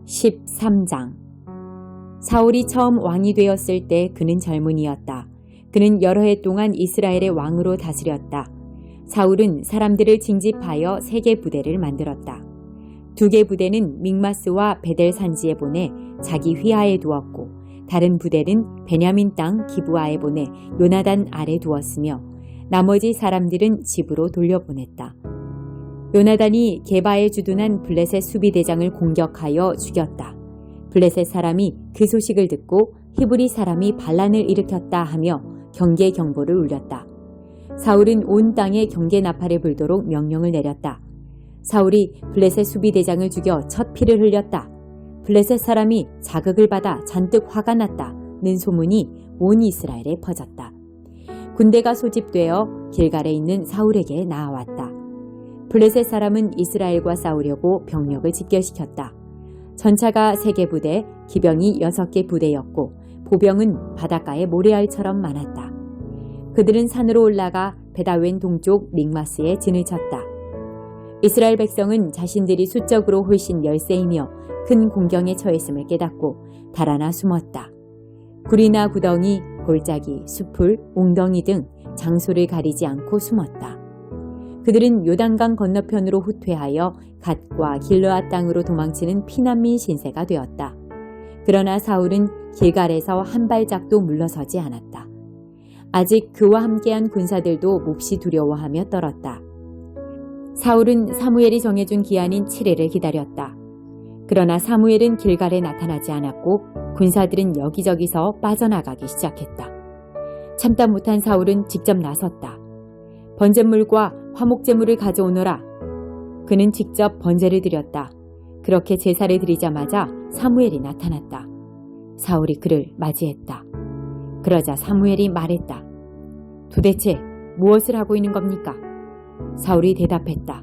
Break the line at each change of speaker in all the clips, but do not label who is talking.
13장. 사울이 처음 왕이 되었을 때 그는 젊은이였다. 그는 여러 해 동안 이스라엘의 왕으로 다스렸다. 사울은 사람들을 징집하여 3개 부대를 만들었다. 2개 부대는 믹마스와 베델 산지에 보내 자기 휘하에 두었고, 다른 부대는 베냐민 땅 기브아에 보내 요나단 아래 두었으며, 나머지 사람들은 집으로 돌려보냈다. 요나단이 게바에 주둔한 블레셋 수비대장을 공격하여 죽였다. 블레셋 사람이 그 소식을 듣고 히브리 사람이 반란을 일으켰다 하며 경계 경보를 울렸다. 사울은 온 땅에 경계 나팔을 불도록 명령을 내렸다. 사울이 블레셋 수비대장을 죽여 첫 피를 흘렸다. 블레셋 사람이 자극을 받아 잔뜩 화가 났다는 소문이 온 이스라엘에 퍼졌다. 군대가 소집되어 길갈에 있는 사울에게 나아왔다. 블레셋 사람은 이스라엘과 싸우려고 병력을 집결시켰다. 전차가 3개 부대, 기병이 6개 부대였고, 보병은 바닷가의 모래알처럼 많았다. 그들은 산으로 올라가 베다웬 동쪽 믹마스에 진을 쳤다. 이스라엘 백성은 자신들이 수적으로 훨씬 열세이며 큰 공경에 처했음을 깨닫고 달아나 숨었다. 굴이나 구덩이, 골짜기, 숲을, 웅덩이 등 장소를 가리지 않고 숨었다. 그들은 요단강 건너편으로 후퇴하여 갓과 길르앗 땅으로 도망치는 피난민 신세가 되었다. 그러나 사울은 길갈에서 한 발짝도 물러서지 않았다. 아직 그와 함께한 군사들도 몹시 두려워하며 떨었다. 사울은 사무엘이 정해준 기한인 7일을 기다렸다. 그러나 사무엘은 길갈에 나타나지 않았고 군사들은 여기저기서 빠져나가기 시작했다. 참다 못한 사울은 직접 나섰다. 번제물과 화목제물을 가져오너라. 그는 직접 번제를 드렸다. 그렇게 제사를 드리자마자 사무엘이 나타났다. 사울이 그를 맞이했다. 그러자 사무엘이 말했다. 도대체 무엇을 하고 있는 겁니까? 사울이 대답했다.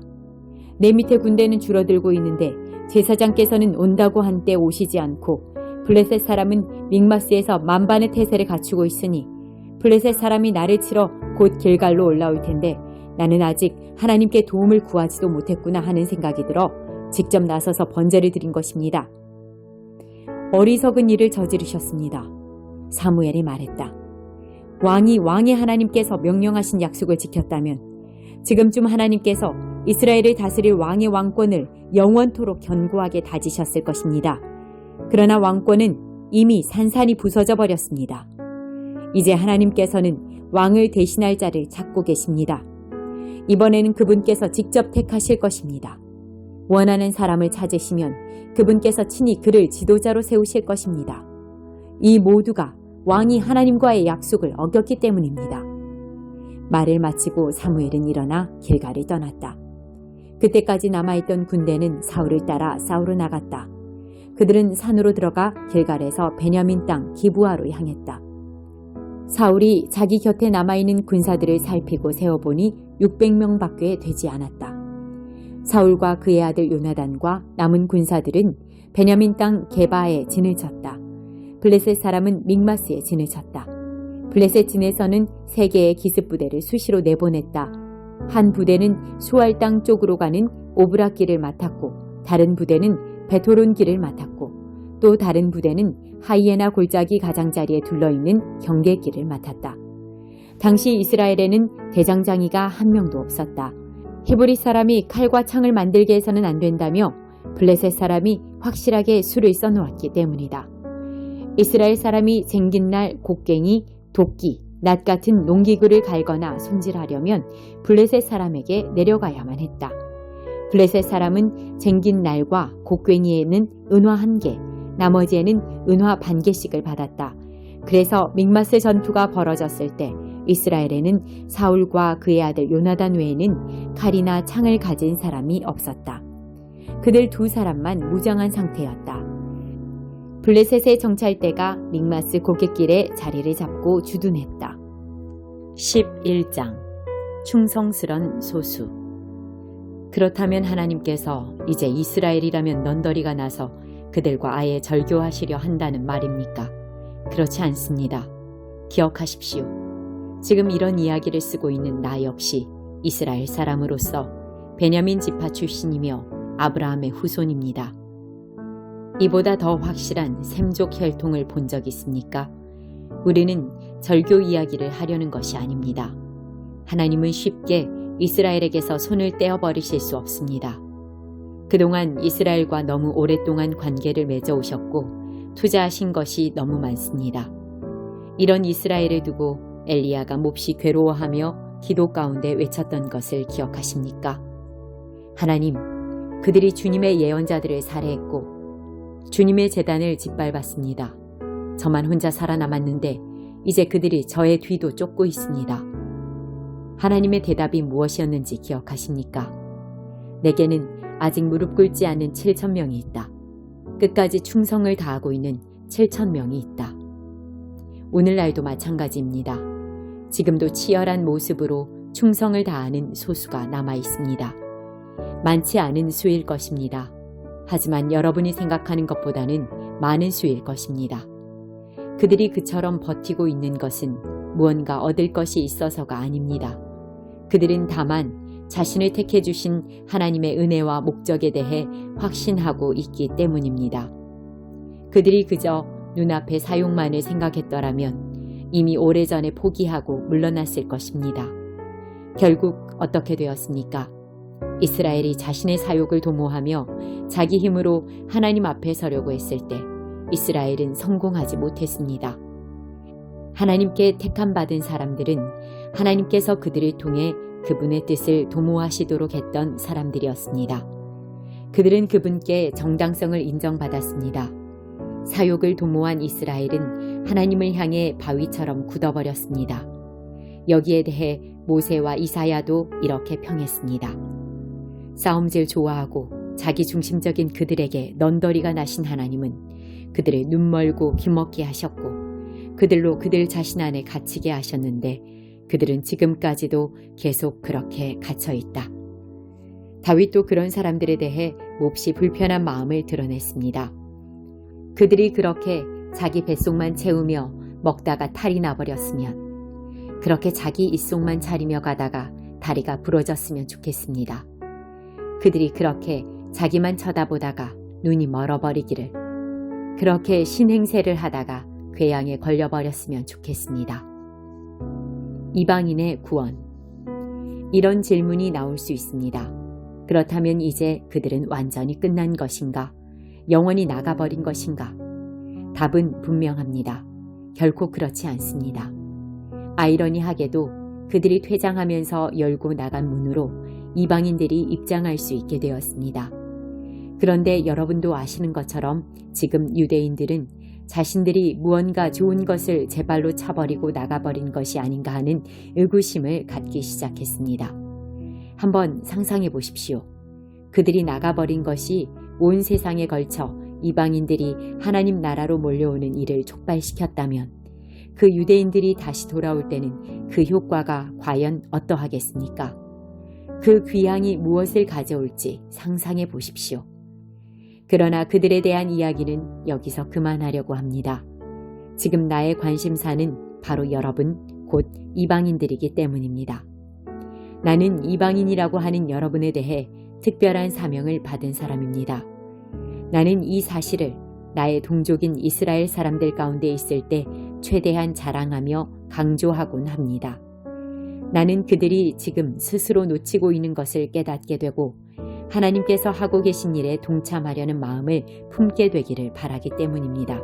내 밑에 군대는 줄어들고 있는데 제사장께서는 온다고 한때 오시지 않고 블레셋 사람은 믹마스에서 만반의 태세를 갖추고 있으니 블레셋 사람이 나를 치러 곧 길갈로 올라올 텐데 나는 아직 하나님께 도움을 구하지도 못했구나 하는 생각이 들어 직접 나서서 번제를 드린 것입니다. 어리석은 일을 저지르셨습니다. 사무엘이 말했다. 왕이 왕의 하나님께서 명령하신 약속을 지켰다면 지금쯤 하나님께서 이스라엘을 다스릴 왕의 왕권을 영원토록 견고하게 다지셨을 것입니다. 그러나 왕권은 이미 산산이 부서져 버렸습니다. 이제 하나님께서는 왕을 대신할 자를 찾고 계십니다. 이번에는 그분께서 직접 택하실 것입니다. 원하는 사람을 찾으시면 그분께서 친히 그를 지도자로 세우실 것입니다. 이 모두가 왕이 하나님과의 약속을 어겼기 때문입니다. 말을 마치고 사무엘은 일어나 길갈을 떠났다. 그때까지 남아있던 군대는 사울을 따라 싸우러 나갔다. 그들은 산으로 들어가 길갈에서 베냐민 땅 기브아로 향했다. 사울이 자기 곁에 남아있는 군사들을 살피고 세어보니 600명밖에 되지 않았다. 사울과 그의 아들 요나단과 남은 군사들은 베냐민 땅 게바에 진을 쳤다. 블레셋 사람은 믹마스에 진을 쳤다. 블레셋 진에서는 3개의 기습부대를 수시로 내보냈다. 한 부대는 수알 땅 쪽으로 가는 오브락 길을 맡았고, 다른 부대는 베토론 길을 맡았고, 또 다른 부대는 하이에나 골짜기 가장자리에 둘러있는 경계길을 맡았다. 당시 이스라엘에는 대장장이가 한 명도 없었다. 히브리 사람이 칼과 창을 만들게 해서는 안 된다며 블레셋 사람이 확실하게 수를 써놓았기 때문이다. 이스라엘 사람이 쟁긴 날 곡괭이, 도끼, 낫 같은 농기구를 갈거나 손질하려면 블레셋 사람에게 내려가야만 했다. 블레셋 사람은 쟁긴 날과 곡괭이에는 은화 1개, 나머지에는 은화 반 개씩을 받았다. 그래서 믹마스 전투가 벌어졌을 때 이스라엘에는 사울과 그의 아들 요나단 외에는 칼이나 창을 가진 사람이 없었다. 그들 2사람만 무장한 상태였다. 블레셋의 정찰대가 믹마스 고갯길에 자리를 잡고 주둔했다. 11장. 충성스런 소수. 그렇다면 하나님께서 이제 이스라엘이라면 넌더리가 나서 그들과 아예 절교하시려 한다는 말입니까? 그렇지 않습니다. 기억하십시오. 지금 이런 이야기를 쓰고 있는 나 역시 이스라엘 사람으로서 베냐민 지파 출신이며 아브라함의 후손입니다. 이보다 더 확실한 샘족 혈통을 본 적 있습니까? 우리는 절교 이야기를 하려는 것이 아닙니다. 하나님은 쉽게 이스라엘에게서 손을 떼어버리실 수 없습니다. 그동안 이스라엘과 너무 오랫동안 관계를 맺어오셨고 투자하신 것이 너무 많습니다. 이런 이스라엘을 두고 엘리야가 몹시 괴로워하며 기도 가운데 외쳤던 것을 기억하십니까? 하나님, 그들이 주님의 예언자들을 살해했고 주님의 제단을 짓밟았습니다. 저만 혼자 살아남았는데 이제 그들이 저의 뒤도 쫓고 있습니다. 하나님의 대답이 무엇이었는지 기억하십니까? 내게는 아직 무릎 꿇지 않은 7,000명이 있다. 끝까지 충성을 다하고 있는 7,000명이 있다. 오늘날도 마찬가지입니다. 지금도 치열한 모습으로 충성을 다하는 소수가 남아 있습니다. 많지 않은 수일 것입니다. 하지만 여러분이 생각하는 것보다는 많은 수일 것입니다. 그들이 그처럼 버티고 있는 것은 무언가 얻을 것이 있어서가 아닙니다. 그들은 다만 자신을 택해 주신 하나님의 은혜와 목적에 대해 확신하고 있기 때문입니다. 그들이 그저 눈앞의 사욕만을 생각했더라면 이미 오래전에 포기하고 물러났을 것입니다. 결국 어떻게 되었습니까? 이스라엘이 자신의 사욕을 도모하며 자기 힘으로 하나님 앞에 서려고 했을 때 이스라엘은 성공하지 못했습니다. 하나님께 택함받은 사람들은 하나님께서 그들을 통해 그분의 뜻을 도모하시도록 했던 사람들이었습니다. 그들은 그분께 정당성을 인정받았습니다. 사욕을 도모한 이스라엘은 하나님을 향해 바위처럼 굳어버렸습니다. 여기에 대해 모세와 이사야도 이렇게 평했습니다. 싸움질 좋아하고 자기중심적인 그들에게 넌더리가 나신 하나님은 그들을 눈멀고 귀먹게 하셨고 그들로 그들 자신 안에 갇히게 하셨는데 그들은 지금까지도 계속 그렇게 갇혀있다. 다윗도 그런 사람들에 대해 몹시 불편한 마음을 드러냈습니다. 그들이 그렇게 자기 뱃속만 채우며 먹다가 탈이 나버렸으면, 그렇게 자기 입속만 차리며 가다가 다리가 부러졌으면 좋겠습니다. 그들이 그렇게 자기만 쳐다보다가 눈이 멀어버리기를, 그렇게 신행세를 하다가 궤양에 걸려버렸으면 좋겠습니다. 이방인의 구원. 이런 질문이 나올 수 있습니다. 그렇다면 이제 그들은 완전히 끝난 것인가? 영원히 나가버린 것인가? 답은 분명합니다. 결코 그렇지 않습니다. 아이러니하게도 그들이 퇴장하면서 열고 나간 문으로 이방인들이 입장할 수 있게 되었습니다. 그런데 여러분도 아시는 것처럼 지금 유대인들은 자신들이 무언가 좋은 것을 제 발로 차버리고 나가버린 것이 아닌가 하는 의구심을 갖기 시작했습니다. 한번 상상해 보십시오. 그들이 나가버린 것이 온 세상에 걸쳐 이방인들이 하나님 나라로 몰려오는 일을 촉발시켰다면 그 유대인들이 다시 돌아올 때는 그 효과가 과연 어떠하겠습니까? 그 귀향이 무엇을 가져올지 상상해 보십시오. 그러나 그들에 대한 이야기는 여기서 그만하려고 합니다. 지금 나의 관심사는 바로 여러분, 곧 이방인들이기 때문입니다. 나는 이방인이라고 하는 여러분에 대해 특별한 사명을 받은 사람입니다. 나는 이 사실을 나의 동족인 이스라엘 사람들 가운데 있을 때 최대한 자랑하며 강조하곤 합니다. 나는 그들이 지금 스스로 놓치고 있는 것을 깨닫게 되고 하나님께서 하고 계신 일에 동참하려는 마음을 품게 되기를 바라기 때문입니다.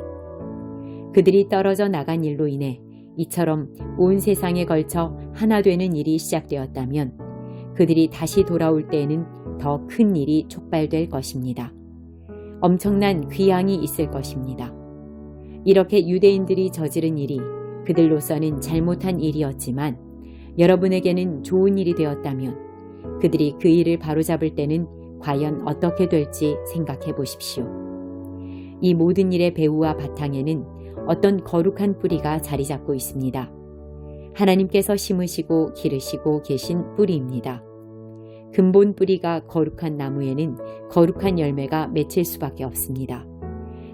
그들이 떨어져 나간 일로 인해 이처럼 온 세상에 걸쳐 하나 되는 일이 시작되었다면 그들이 다시 돌아올 때에는 더 큰 일이 촉발될 것입니다. 엄청난 귀향이 있을 것입니다. 이렇게 유대인들이 저지른 일이 그들로서는 잘못한 일이었지만 여러분에게는 좋은 일이 되었다면 그들이 그 일을 바로잡을 때는 과연 어떻게 될지 생각해 보십시오. 이 모든 일의 배후와 바탕에는 어떤 거룩한 뿌리가 자리 잡고 있습니다. 하나님께서 심으시고 기르시고 계신 뿌리입니다. 근본 뿌리가 거룩한 나무에는 거룩한 열매가 맺힐 수밖에 없습니다.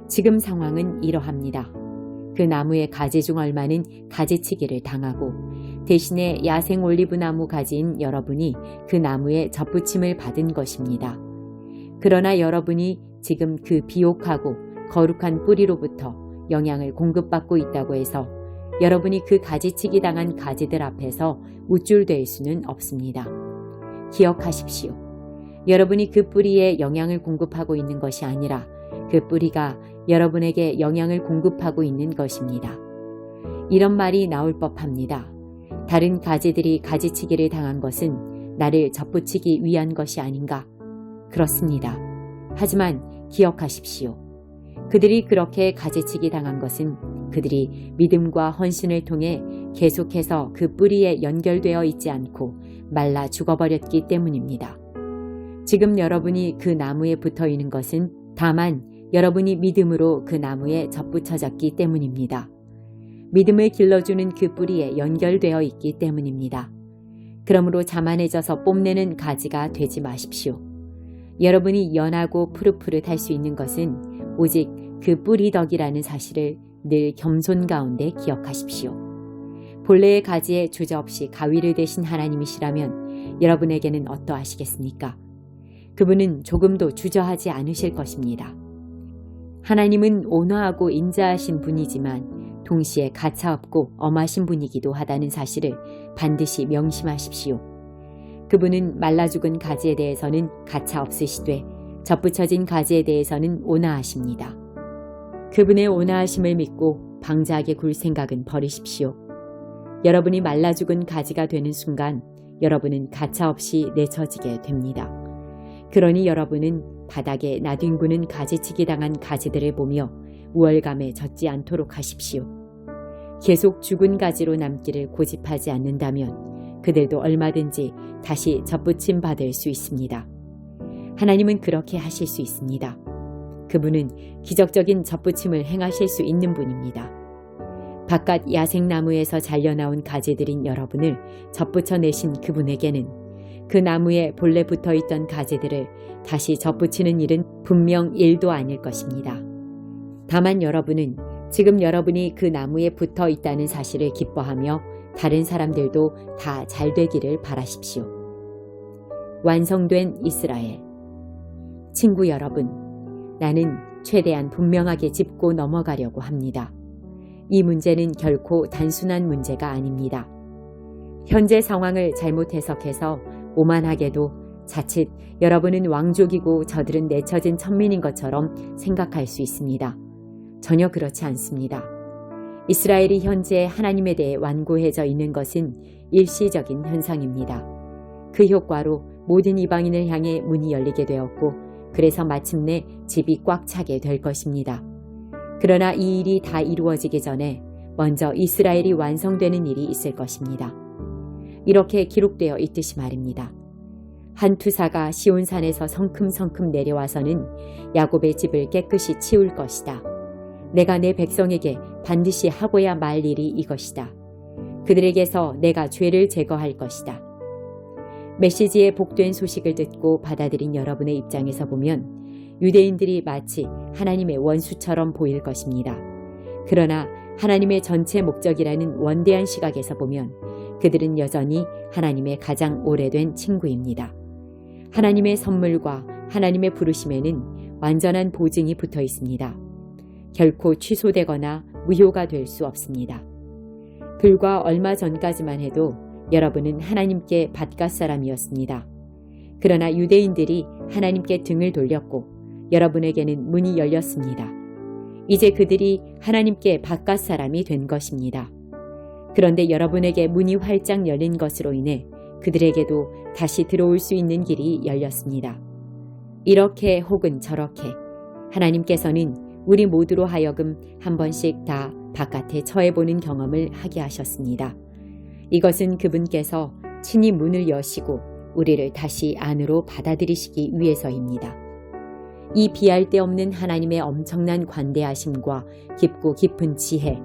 지금 상황은 이러합니다. 그 나무의 가지 중 얼마는 가지치기를 당하고 대신에 야생 올리브나무 가지인 여러분이 그 나무에 접붙임을 받은 것입니다. 그러나 여러분이 지금 그 비옥하고 거룩한 뿌리로부터 영향을 공급받고 있다고 해서 여러분이 그 가지치기 당한 가지들 앞에서 우쭐댈 수는 없습니다. 기억하십시오. 여러분이 그 뿌리에 영향을 공급하고 있는 것이 아니라 그 뿌리가 여러분에게 영향을 공급하고 있는 것입니다. 이런 말이 나올 법합니다. 다른 가지들이 가지치기를 당한 것은 나를 접붙이기 위한 것이 아닌가? 그렇습니다. 하지만 기억하십시오. 그들이 그렇게 가지치기 당한 것은 그들이 믿음과 헌신을 통해 계속해서 그 뿌리에 연결되어 있지 않고 말라 죽어버렸기 때문입니다. 지금 여러분이 그 나무에 붙어 있는 것은 다만 여러분이 믿음으로 그 나무에 접붙여졌기 때문입니다. 믿음을 길러주는 그 뿌리에 연결되어 있기 때문입니다. 그러므로 자만해져서 뽐내는 가지가 되지 마십시오. 여러분이 연하고 푸릇푸릇할 수 있는 것은 오직 그 뿌리 덕이라는 사실을 늘 겸손 가운데 기억하십시오. 본래의 가지에 주저없이 가위를 대신 하나님이시라면 여러분에게는 어떠하시겠습니까? 그분은 조금도 주저하지 않으실 것입니다. 하나님은 온화하고 인자하신 분이지만 동시에 가차없고 엄하신 분이기도 하다는 사실을 반드시 명심하십시오. 그분은 말라 죽은 가지에 대해서는 가차없으시되 접붙여진 가지에 대해서는 온화하십니다. 그분의 온화하심을 믿고 방자하게 굴 생각은 버리십시오. 여러분이 말라 죽은 가지가 되는 순간 여러분은 가차없이 내쳐지게 됩니다. 그러니 여러분은 바닥에 나뒹구는 가지치기 당한 가지들을 보며 우월감에 젖지 않도록 하십시오. 계속 죽은 가지로 남기를 고집하지 않는다면 그들도 얼마든지 다시 접붙임 받을 수 있습니다. 하나님은 그렇게 하실 수 있습니다. 그분은 기적적인 접붙임을 행하실 수 있는 분입니다. 바깥 야생나무에서 잘려나온 가지들인 여러분을 접붙여내신 그분에게는 그 나무에 본래 붙어있던 가지들을 다시 접붙이는 일은 분명 일도 아닐 것입니다. 다만 여러분은 지금 여러분이 그 나무에 붙어 있다는 사실을 기뻐하며 다른 사람들도 다 잘 되기를 바라십시오. 완성된 이스라엘. 친구 여러분, 나는 최대한 분명하게 짚고 넘어가려고 합니다. 이 문제는 결코 단순한 문제가 아닙니다. 현재 상황을 잘못 해석해서 오만하게도 자칫 여러분은 왕족이고 저들은 내쳐진 천민인 것처럼 생각할 수 있습니다. 전혀 그렇지 않습니다. 이스라엘이 현재 하나님에 대해 완고해져 있는 것은 일시적인 현상입니다. 그 효과로 모든 이방인을 향해 문이 열리게 되었고 그래서 마침내 집이 꽉 차게 될 것입니다. 그러나 이 일이 다 이루어지기 전에 먼저 이스라엘이 완성되는 일이 있을 것입니다. 이렇게 기록되어 있듯이 말입니다. 한 투사가 시온산에서 성큼성큼 내려와서는 야곱의 집을 깨끗이 치울 것이다. 내가 내 백성에게 반드시 하고야 말 일이 이것이다. 그들에게서 내가 죄를 제거할 것이다. 메시지의 복된 소식을 듣고 받아들인 여러분의 입장에서 보면 유대인들이 마치 하나님의 원수처럼 보일 것입니다. 그러나 하나님의 전체 목적이라는 원대한 시각에서 보면 그들은 여전히 하나님의 가장 오래된 친구입니다. 하나님의 선물과 하나님의 부르심에는 완전한 보증이 붙어 있습니다. 결코 취소되거나 무효가 될 수 없습니다. 불과 얼마 전까지만 해도 여러분은 하나님께 밭갈 사람이었습니다. 그러나 유대인들이 하나님께 등을 돌렸고 여러분에게는 문이 열렸습니다. 이제 그들이 하나님께 밭갈 사람이 된 것입니다. 그런데 여러분에게 문이 활짝 열린 것으로 인해 그들에게도 다시 들어올 수 있는 길이 열렸습니다. 이렇게 혹은 저렇게 하나님께서는 우리 모두로 하여금 한 번씩 다 바깥에 처해보는 경험을 하게 하셨습니다. 이것은 그분께서 친히 문을 여시고 우리를 다시 안으로 받아들이시기 위해서입니다. 이 비할 데 없는 하나님의 엄청난 관대하심과 깊고 깊은 지혜,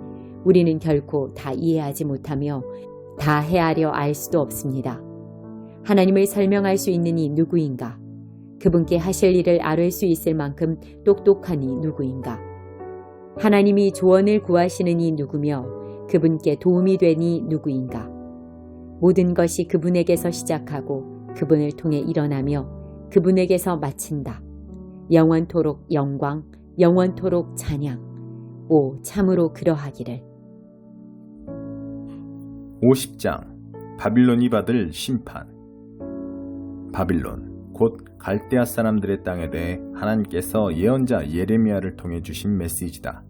우리는 결코 다 이해하지 못하며 다 헤아려 알 수도 없습니다. 하나님을 설명할 수 있는 이 누구인가? 그분께 하실 일을 아뢰 수 있을 만큼 똑똑한 이 누구인가? 하나님이 조언을 구하시는 이 누구며 그분께 도움이 되니 누구인가? 모든 것이 그분에게서 시작하고 그분을 통해 일어나며 그분에게서 마친다. 영원토록 영광, 영원토록 찬양. 오 참으로 그러하기를.
50장 바빌론이 받을 심판. 바빌론 곧 갈대아 사람들의 땅에 대해 하나님께서 예언자 예레미야를 통해 주신 메시지다.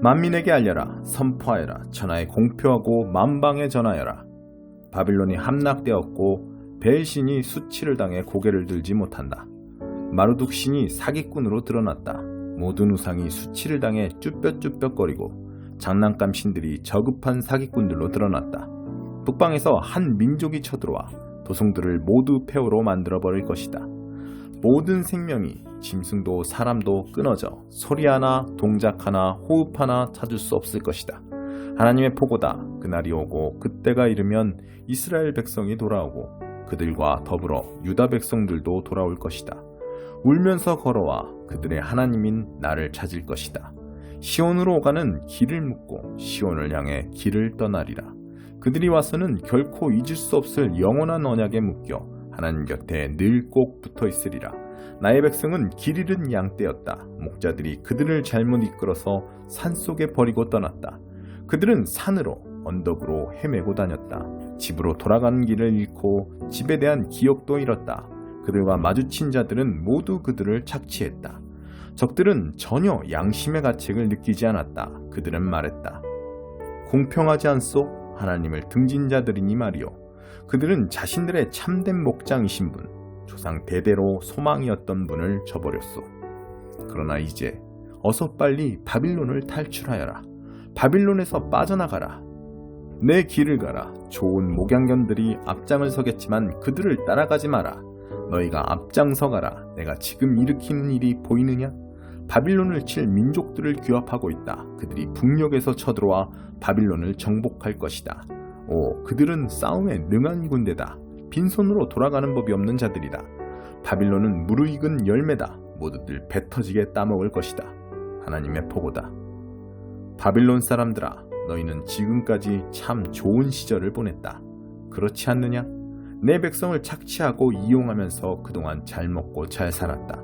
만민에게 알려라, 선포하여라, 천하에 공표하고 만방에 전하여라. 바빌론이 함락되었고 베엘신이 수치를 당해 고개를 들지 못한다. 마르둑 신이 사기꾼으로 드러났다. 모든 우상이 수치를 당해 쭈뼛쭈뼛거리고 장난감 신들이 저급한 사기꾼들로 드러났다. 북방에서 한 민족이 쳐들어와 도성들을 모두 폐허로 만들어버릴 것이다. 모든 생명이, 짐승도 사람도 끊어져 소리 하나, 동작 하나, 호흡 하나 찾을 수 없을 것이다. 하나님의 포고다. 그날이 오고 그때가 이르면 이스라엘 백성이 돌아오고 그들과 더불어 유다 백성들도 돌아올 것이다. 울면서 걸어와 그들의 하나님인 나를 찾을 것이다. 시온으로 오가는 길을 묻고 시온을 향해 길을 떠나리라. 그들이 와서는 결코 잊을 수 없을 영원한 언약에 묶여 하나님 곁에 늘 꼭 붙어 있으리라. 나의 백성은 길 잃은 양떼였다. 목자들이 그들을 잘못 이끌어서 산속에 버리고 떠났다. 그들은 산으로 언덕으로 헤매고 다녔다. 집으로 돌아가는 길을 잃고 집에 대한 기억도 잃었다. 그들과 마주친 자들은 모두 그들을 착취했다. 적들은 전혀 양심의 가책을 느끼지 않았다. 그들은 말했다. 공평하지 않소? 하나님을 등진 자들이니 말이요. 그들은 자신들의 참된 목장이신 분, 조상 대대로 소망이었던 분을 저버렸소. 그러나 이제 어서 빨리 바빌론을 탈출하여라. 바빌론에서 빠져나가라. 내 길을 가라. 좋은 목양견들이 앞장을 서겠지만 그들을 따라가지 마라. 너희가 앞장서 가라. 내가 지금 일으키는 일이 보이느냐? 바빌론을 칠 민족들을 규합하고 있다. 그들이 북녘에서 쳐들어와 바빌론을 정복할 것이다. 오, 그들은 싸움에 능한 군대다. 빈손으로 돌아가는 법이 없는 자들이다. 바빌론은 무르익은 열매다. 모두들 배 터지게 따먹을 것이다. 하나님의 포고다. 바빌론 사람들아, 너희는 지금까지 참 좋은 시절을 보냈다. 그렇지 않느냐? 내 백성을 착취하고 이용하면서 그동안 잘 먹고 잘 살았다.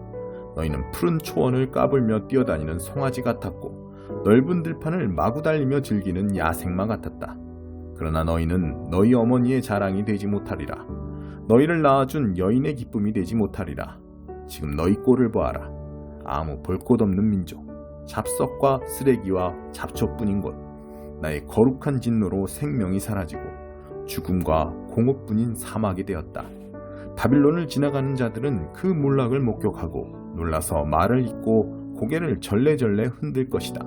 너희는 푸른 초원을 까불며 뛰어다니는 송아지 같았고 넓은 들판을 마구 달리며 즐기는 야생마 같았다. 그러나 너희는 너희 어머니의 자랑이 되지 못하리라. 너희를 낳아준 여인의 기쁨이 되지 못하리라. 지금 너희 꼴을 보아라. 아무 볼 것 없는 민족, 잡석과 쓰레기와 잡초뿐인 곳. 나의 거룩한 진노로 생명이 사라지고 죽음과 공업뿐인 사막이 되었다. 바빌론을 지나가는 자들은 그 몰락을 목격하고 놀라서 말을 잇고 고개를 절레절레 흔들 것이다.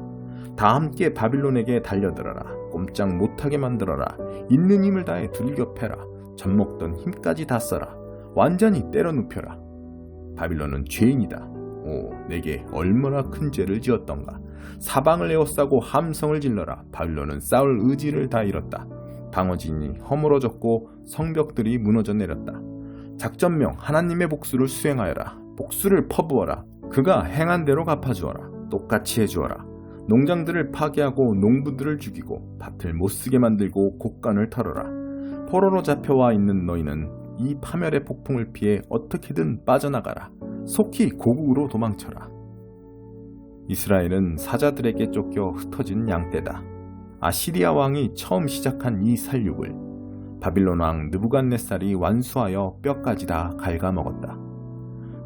다 함께 바빌론에게 달려들어라. 꼼짝 못하게 만들어라. 있는 힘을 다해 두들겨 패라. 젖먹던 힘까지 다 써라. 완전히 때려 눕혀라. 바빌론은 죄인이다. 오, 내게 얼마나 큰 죄를 지었던가. 사방을 에워싸고 함성을 질러라. 바빌론은 싸울 의지를 다 잃었다. 방어진이 허물어졌고 성벽들이 무너져 내렸다. 작전명 하나님의 복수를 수행하여라. 복수를 퍼부어라. 그가 행한 대로 갚아주어라. 똑같이 해주어라. 농장들을 파괴하고 농부들을 죽이고 밭을 못쓰게 만들고 곡간을 털어라. 포로로 잡혀와 있는 너희는 이 파멸의 폭풍을 피해 어떻게든 빠져나가라. 속히 고국으로 도망쳐라. 이스라엘은 사자들에게 쫓겨 흩어진 양떼다. 아시리아 왕이 처음 시작한 이 살육을 바빌론 왕 느부갓네살이 완수하여 뼈까지 다 갉아먹었다.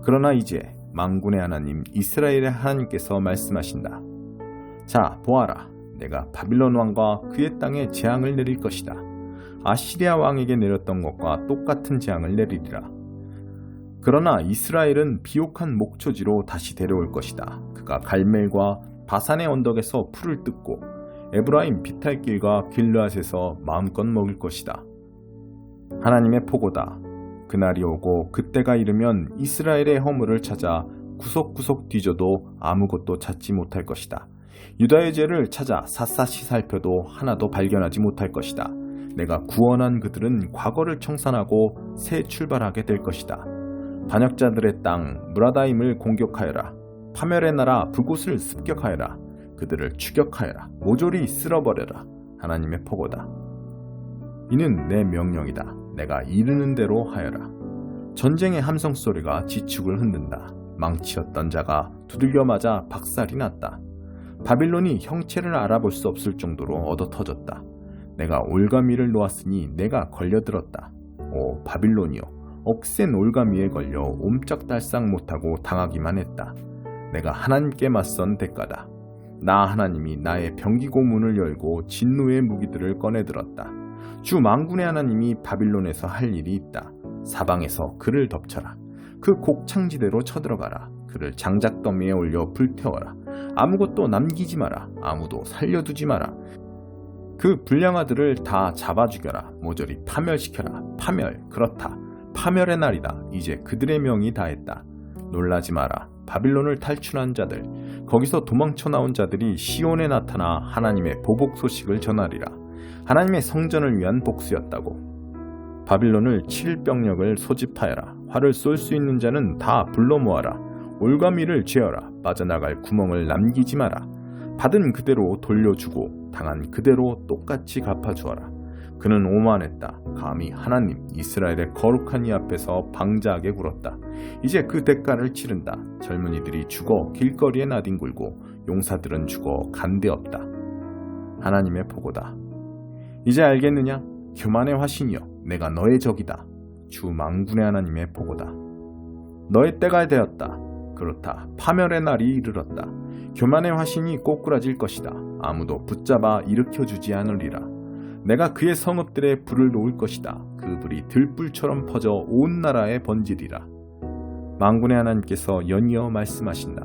그러나 이제 만군의 하나님 이스라엘의 하나님께서 말씀하신다. 자, 보아라. 내가 바빌론 왕과 그의 땅에 재앙을 내릴 것이다. 아시리아 왕에게 내렸던 것과 똑같은 재앙을 내리리라. 그러나 이스라엘은 비옥한 목초지로 다시 데려올 것이다. 그가 갈멜과 바산의 언덕에서 풀을 뜯고 에브라임 비탈길과 길르앗에서 마음껏 먹을 것이다. 하나님의 포고다. 그날이 오고 그때가 이르면 이스라엘의 허물을 찾아 구석구석 뒤져도 아무것도 찾지 못할 것이다. 유다의 죄를 찾아 샅샅이 살펴도 하나도 발견하지 못할 것이다. 내가 구원한 그들은 과거를 청산하고 새 출발하게 될 것이다. 반역자들의 땅 무라다임을 공격하여라. 파멸의 나라 북곳을 습격하여라. 그들을 추격하여라. 모조리 쓸어버려라. 하나님의 포고다. 이는 내 명령이다. 내가 이르는 대로 하여라. 전쟁의 함성소리가 지축을 흔든다. 망치였던 자가 두들겨 맞아 박살이 났다. 바빌론이 형체를 알아볼 수 없을 정도로 얻어터졌다. 내가 올가미를 놓았으니 내가 걸려들었다. 오 바빌론이여, 억센 올가미에 걸려 옴짝달싹 못하고 당하기만 했다. 내가 하나님께 맞선 대가다. 나 하나님이 나의 병기고 문을 열고 진노의 무기들을 꺼내들었다. 주 만군의 하나님이 바빌론에서 할 일이 있다. 사방에서 그를 덮쳐라. 그 곡창지대로 쳐들어가라. 그를 장작더미에 올려 불태워라. 아무것도 남기지 마라. 아무도 살려두지 마라. 그 불량아들을 다 잡아 죽여라. 모조리 파멸시켜라. 파멸, 그렇다. 파멸의 날이다. 이제 그들의 명이 다했다. 놀라지 마라. 바빌론을 탈출한 자들, 거기서 도망쳐 나온 자들이 시온에 나타나 하나님의 보복 소식을 전하리라. 하나님의 성전을 위한 복수였다고. 바빌론을 칠 병력을 소집하여라. 활을 쏠 수 있는 자는 다 불러 모아라. 올가미를 죄어라. 빠져나갈 구멍을 남기지 마라. 받은 그대로 돌려주고 당한 그대로 똑같이 갚아주어라. 그는 오만했다. 감히 하나님 이스라엘의 거룩한 이 앞에서 방자하게 굴었다. 이제 그 대가를 치른다. 젊은이들이 죽어 길거리에 나뒹굴고 용사들은 죽어 간데 없다. 하나님의 보고다. 이제 알겠느냐? 교만의 화신이여, 내가 너의 적이다. 주 만군의 하나님의 보고다. 너의 때가 되었다. 그렇다. 파멸의 날이 이르렀다. 교만의 화신이 꼬꾸라질 것이다. 아무도 붙잡아 일으켜주지 않으리라. 내가 그의 성읍들에 불을 놓을 것이다. 그 불이 들불처럼 퍼져 온 나라에 번지리라. 만군의 하나님께서 연이어 말씀하신다.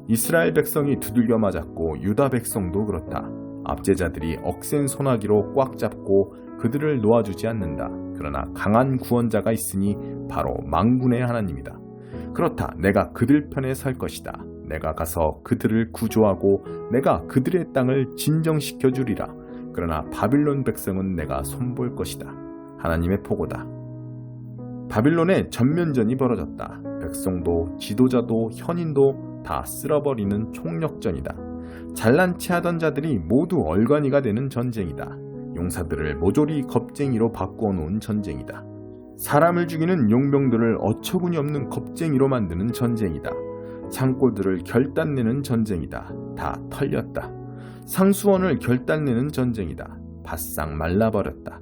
이스라엘 백성이 두들겨 맞았고 유다 백성도 그렇다. 압제자들이 억센 소나기로 꽉 잡고 그들을 놓아주지 않는다. 그러나 강한 구원자가 있으니 바로 만군의 하나님이다. 그렇다. 내가 그들 편에 설 것이다. 내가 가서 그들을 구조하고 내가 그들의 땅을 진정시켜 주리라. 그러나 바빌론 백성은 내가 손볼 것이다. 하나님의 포고다. 바빌론에 전면전이 벌어졌다. 백성도 지도자도 현인도 다 쓸어버리는 총력전이다. 잘난 체 하던 자들이 모두 얼간이가 되는 전쟁이다. 용사들을 모조리 겁쟁이로 바꾸어 놓은 전쟁이다. 사람을 죽이는 용병들을 어처구니 없는 겁쟁이로 만드는 전쟁이다. 창고들을 결단내는 전쟁이다. 다 털렸다. 상수원을 결단내는 전쟁이다. 바싹 말라버렸다.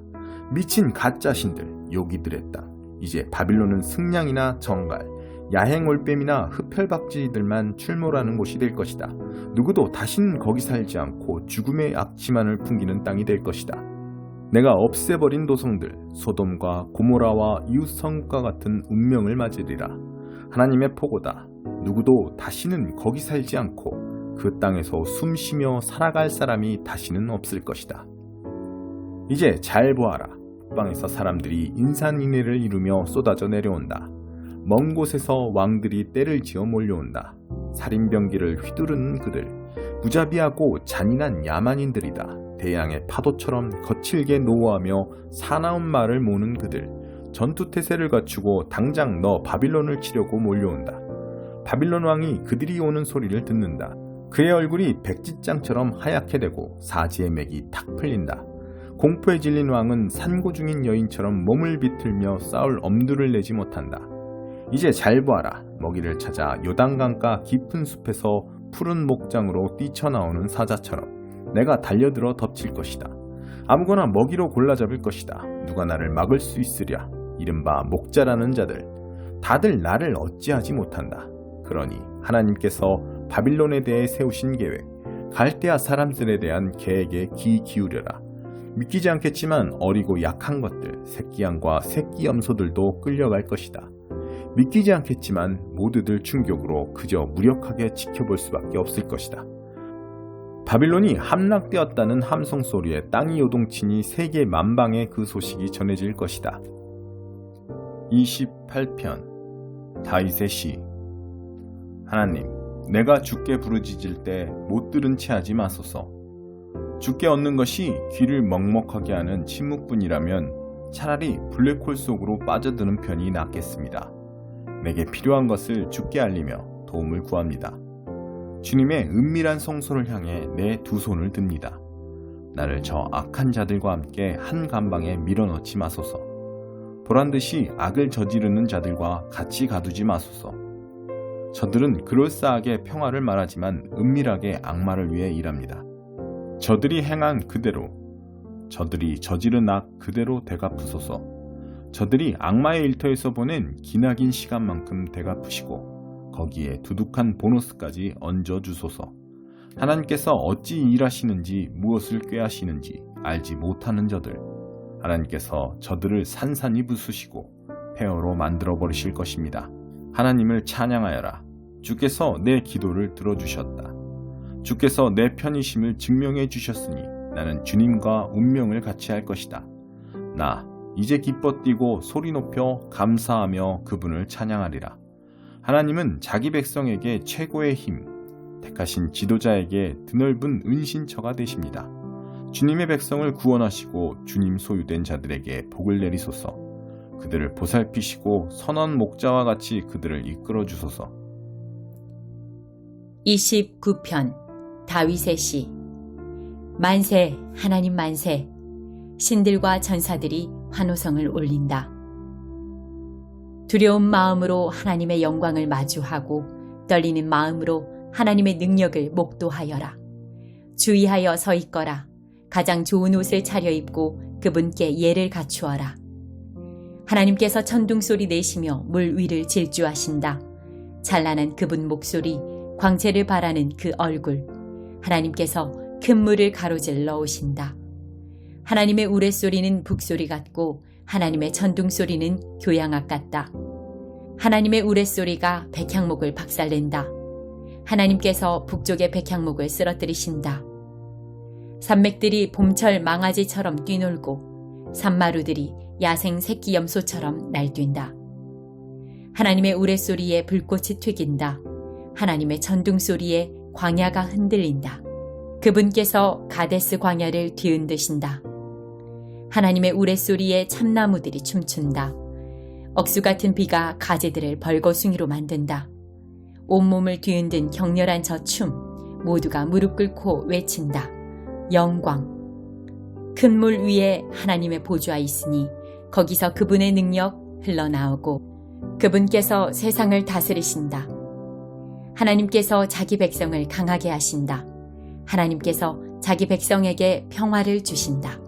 미친 가짜신들, 요기들 했다. 이제 바빌론은 승냥이나 정갈, 야행 올빼미나 흡혈박쥐들만 출몰하는 곳이 될 것이다. 누구도 다신 거기 살지 않고 죽음의 악취만을 풍기는 땅이 될 것이다. 내가 없애버린 도성들, 소돔과 고모라와 이웃 성읍과 같은 운명을 맞으리라. 하나님의 포고다. 누구도 다시는 거기 살지 않고 그 땅에서 숨쉬며 살아갈 사람이 다시는 없을 것이다. 이제 잘 보아라. 북방에서 사람들이 인산인해를 이루며 쏟아져 내려온다. 먼 곳에서 왕들이 때를 지어 몰려온다. 살인병기를 휘두르는 그들, 무자비하고 잔인한 야만인들이다. 대양의 파도처럼 거칠게 노호하며 사나운 말을 모는 그들, 전투태세를 갖추고 당장 너 바빌론을 치려고 몰려온다. 바빌론 왕이 그들이 오는 소리를 듣는다. 그의 얼굴이 백지장처럼 하얗게 되고 사지의 맥이 탁 풀린다. 공포에 질린 왕은 산고 중인 여인처럼 몸을 비틀며 싸울 엄두를 내지 못한다. 이제 잘 보아라. 먹이를 찾아 요단강가 깊은 숲에서 푸른 목장으로 뛰쳐나오는 사자처럼 내가 달려들어 덮칠 것이다. 아무거나 먹이로 골라잡을 것이다. 누가 나를 막을 수 있으랴. 이른바 목자라는 자들. 다들 나를 어찌하지 못한다. 그러니 하나님께서 바빌론에 대해 세우신 계획, 갈대아 사람들에 대한 계획에 귀 기울여라. 믿기지 않겠지만 어리고 약한 것들, 새끼양과 새끼 염소들도 끌려갈 것이다. 믿기지 않겠지만 모두들 충격으로 그저 무력하게 지켜볼 수밖에 없을 것이다. 바빌론이 함락되었다는 함성 소리에 땅이 요동치니 세계 만방에 그 소식이 전해질 것이다. 28편 다윗의 시. 하나님, 내가 주께 부르짖을 때 못 들은 채 하지 마소서. 주께 얻는 것이 귀를 먹먹하게 하는 침묵뿐이라면 차라리 블랙홀 속으로 빠져드는 편이 낫겠습니다. 내게 필요한 것을 주께 알리며 도움을 구합니다. 주님의 은밀한 성소를 향해 내 두 손을 듭니다. 나를 저 악한 자들과 함께 한 감방에 밀어넣지 마소서. 보란듯이 악을 저지르는 자들과 같이 가두지 마소서. 저들은 그럴싸하게 평화를 말하지만 은밀하게 악마를 위해 일합니다. 저들이 행한 그대로, 저들이 저지른 악 그대로 되갚으소서. 저들이 악마의 일터에서 보낸 기나긴 시간만큼 되갚으시고 거기에 두둑한 보너스까지 얹어주소서. 하나님께서 어찌 일하시는지 무엇을 꾀하시는지 알지 못하는 저들, 하나님께서 저들을 산산이 부수시고 폐허로 만들어 버리실 것입니다. 하나님을 찬양하여라. 주께서 내 기도를 들어주셨다. 주께서 내 편이심을 증명해 주셨으니 나는 주님과 운명을 같이 할 것이다. 나 이제 기뻐 뛰고 소리 높여 감사하며 그분을 찬양하리라. 하나님은 자기 백성에게 최고의 힘, 택하신 지도자에게 드넓은 은신처가 되십니다. 주님의 백성을 구원하시고 주님 소유된 자들에게 복을 내리소서. 그들을 보살피시고 선한 목자와 같이 그들을 이끌어 주소서.
29편 다윗의 시. 만세, 하나님 만세. 신들과 전사들이 환호성을 올린다. 두려운 마음으로 하나님의 영광을 마주하고 떨리는 마음으로 하나님의 능력을 목도하여라. 주의하여 서 있거라. 가장 좋은 옷을 차려입고 그분께 예를 갖추어라. 하나님께서 천둥소리 내시며 물 위를 질주하신다. 찬란한 그분 목소리, 광채를 바라는 그 얼굴. 하나님께서 큰 물을 가로질러 오신다. 하나님의 우레소리는 북소리 같고 하나님의 천둥소리는 교향악 같다. 하나님의 우레소리가 백향목을 박살낸다. 하나님께서 북쪽의 백향목을 쓰러뜨리신다. 산맥들이 봄철 망아지처럼 뛰놀고 산마루들이 야생 새끼 염소처럼 날뛴다. 하나님의 우레소리에 불꽃이 튀긴다. 하나님의 천둥소리에 광야가 흔들린다. 그분께서 가데스 광야를 뒤흔드신다. 하나님의 우레소리에 참나무들이 춤춘다. 억수 같은 비가 가지들을 벌거숭이로 만든다. 온몸을 뒤흔든 격렬한 저 춤, 모두가 무릎 꿇고 외친다. 영광. 큰 물 위에 하나님의 보좌 있으니 거기서 그분의 능력 흘러나오고 그분께서 세상을 다스리신다. 하나님께서 자기 백성을 강하게 하신다. 하나님께서 자기 백성에게 평화를 주신다.